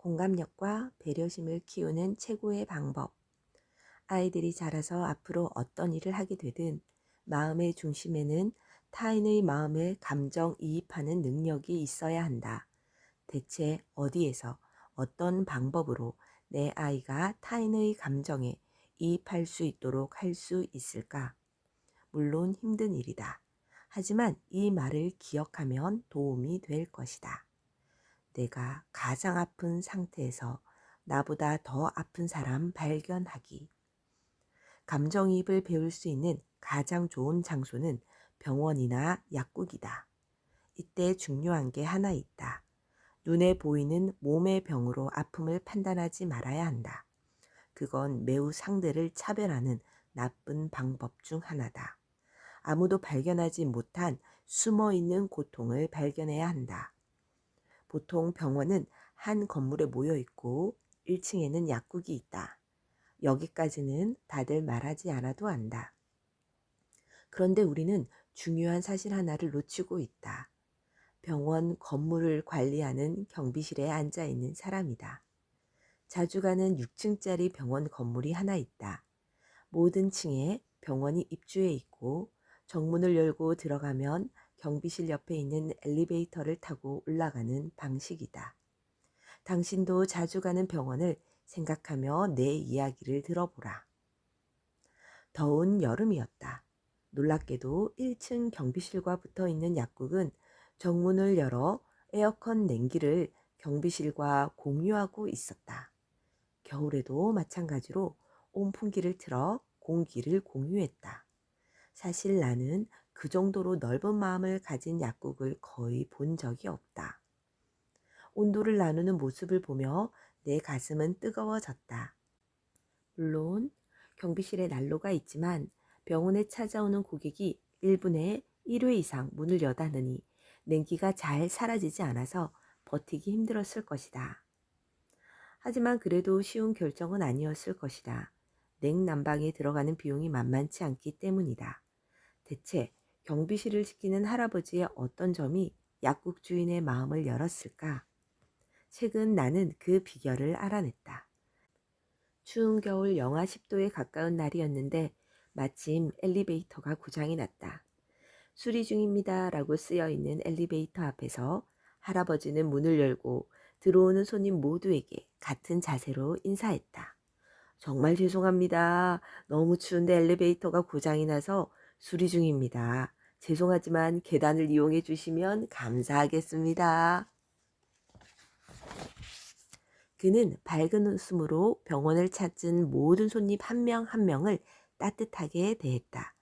공감력과 배려심을 키우는 최고의 방법. 아이들이 자라서 앞으로 어떤 일을 하게 되든 마음의 중심에는 타인의 마음을 감정이입하는 능력이 있어야 한다. 대체 어디에서 어떤 방법으로 내 아이가 타인의 감정에 이입할 수 있도록 할 수 있을까? 물론 힘든 일이다. 하지만 이 말을 기억하면 도움이 될 것이다. 내가 가장 아픈 상태에서 나보다 더 아픈 사람 발견하기. 감정이입을 배울 수 있는 가장 좋은 장소는 병원이나 약국이다. 이때 중요한 게 하나 있다. 눈에 보이는 몸의 병으로 아픔을 판단하지 말아야 한다. 그건 매우 상대를 차별하는 나쁜 방법 중 하나다. 아무도 발견하지 못한 숨어 있는 고통을 발견해야 한다. 보통 병원은 한 건물에 모여 있고 1층에는 약국이 있다. 여기까지는 다들 말하지 않아도 안다. 그런데 우리는 중요한 사실 하나를 놓치고 있다. 병원 건물을 관리하는 경비실에 앉아 있는 사람이다. 자주 가는 6층짜리 병원 건물이 하나 있다. 모든 층에 병원이 입주해 있고 정문을 열고 들어가면 경비실 옆에 있는 엘리베이터를 타고 올라가는 방식이다. 당신도 자주 가는 병원을 생각하며 내 이야기를 들어보라. 더운 여름이었다. 놀랍게도 1층 경비실과 붙어 있는 약국은 정문을 열어 에어컨 냉기를 경비실과 공유하고 있었다. 겨울에도 마찬가지로 온풍기를 틀어 공기를 공유했다. 사실 나는 그 정도로 넓은 마음을 가진 약국을 거의 본 적이 없다. 온도를 나누는 모습을 보며 내 가슴은 뜨거워졌다. 물론 경비실에 난로가 있지만 병원에 찾아오는 고객이 1분에 1회 이상 문을 여닫으니 냉기가 잘 사라지지 않아서 버티기 힘들었을 것이다. 하지만 그래도 쉬운 결정은 아니었을 것이다. 냉난방에 들어가는 비용이 만만치 않기 때문이다. 대체 경비실을 지키는 할아버지의 어떤 점이 약국 주인의 마음을 열었을까? 최근 나는 그 비결을 알아냈다. 추운 겨울 영하 10도에 가까운 날이었는데 마침 엘리베이터가 고장이 났다. 수리 중입니다 라고 쓰여 있는 엘리베이터 앞에서 할아버지는 문을 열고 들어오는 손님 모두에게 같은 자세로 인사했다. 정말 죄송합니다. 너무 추운데 엘리베이터가 고장이 나서 수리 중입니다. 죄송하지만 계단을 이용해 주시면 감사하겠습니다. 그는 밝은 웃음으로 병원을 찾은 모든 손님 한 명 한 명을 따뜻하게 대했다.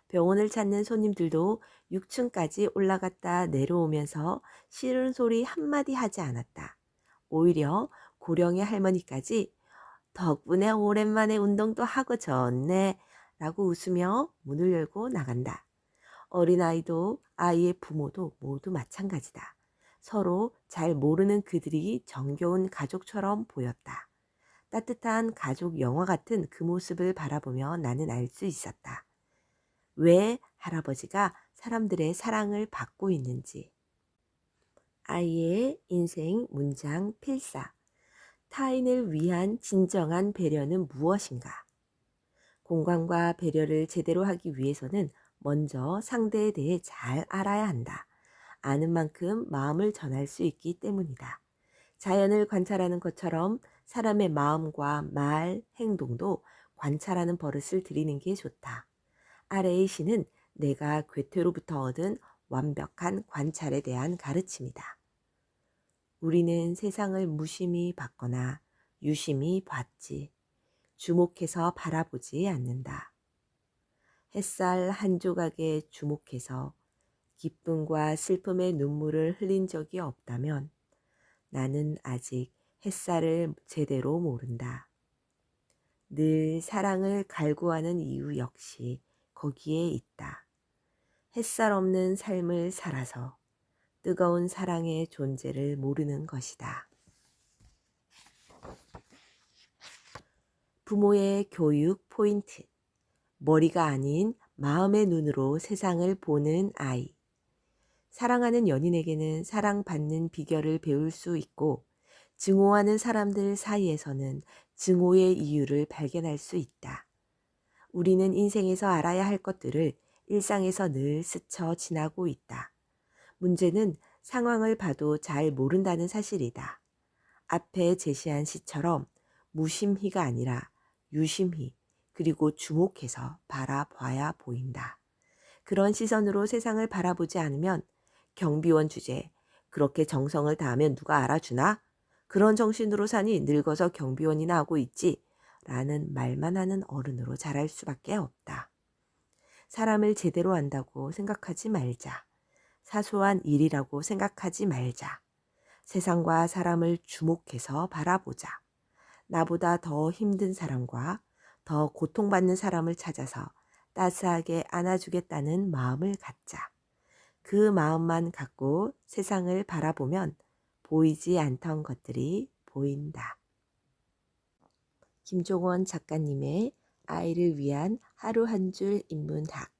병원을 찾는 손님들도 6층까지 올라갔다 내려오면서 싫은 소리 한마디 하지 않았다. 오히려 고령의 할머니까지 덕분에 오랜만에 운동도 하고 좋네 라고 웃으며 문을 열고 나간다. 어린아이도 아이의 부모도 모두 마찬가지다. 서로 잘 모르는 그들이 정겨운 가족처럼 보였다. 따뜻한 가족 영화 같은 그 모습을 바라보며 나는 알 수 있었다. 왜 할아버지가 사람들의 사랑을 받고 있는지. 아이의 인생 문장 필사. 타인을 위한 진정한 배려는 무엇인가? 공감과 배려를 제대로 하기 위해서는 먼저 상대에 대해 잘 알아야 한다. 아는 만큼 마음을 전할 수 있기 때문이다. 자연을 관찰하는 것처럼 사람의 마음과 말, 행동도 관찰하는 버릇을 들이는 게 좋다. 아래의 시는 내가 괴테로부터 얻은 완벽한 관찰에 대한 가르침이다. 우리는 세상을 무심히 봤거나 유심히 봤지. 주목해서 바라보지 않는다. 햇살 한 조각에 주목해서 기쁨과 슬픔의 눈물을 흘린 적이 없다면 나는 아직 햇살을 제대로 모른다. 늘 사랑을 갈구하는 이유 역시 거기에 있다. 햇살 없는 삶을 살아서 뜨거운 사랑의 존재를 모르는 것이다. 부모의 교육 포인트. 머리가 아닌 마음의 눈으로 세상을 보는 아이. 사랑하는 연인에게는 사랑받는 비결을 배울 수 있고 증오하는 사람들 사이에서는 증오의 이유를 발견할 수 있다. 우리는 인생에서 알아야 할 것들을 일상에서 늘 스쳐 지나고 있다. 문제는 상황을 봐도 잘 모른다는 사실이다. 앞에 제시한 시처럼 무심히가 아니라 유심히 그리고 주목해서 바라봐야 보인다. 그런 시선으로 세상을 바라보지 않으면 경비원 주제, 그렇게 정성을 다하면 누가 알아주나? 그런 정신으로 사니 늙어서 경비원이나 하고 있지. 라는 말만 하는 어른으로 자랄 수밖에 없다. 사람을 제대로 안다고 생각하지 말자. 사소한 일이라고 생각하지 말자. 세상과 사람을 주목해서 바라보자. 나보다 더 힘든 사람과 더 고통받는 사람을 찾아서 따스하게 안아주겠다는 마음을 갖자. 그 마음만 갖고 세상을 바라보면 보이지 않던 것들이 보인다. 김종원 작가님의 아이를 위한 하루 한 줄 인문학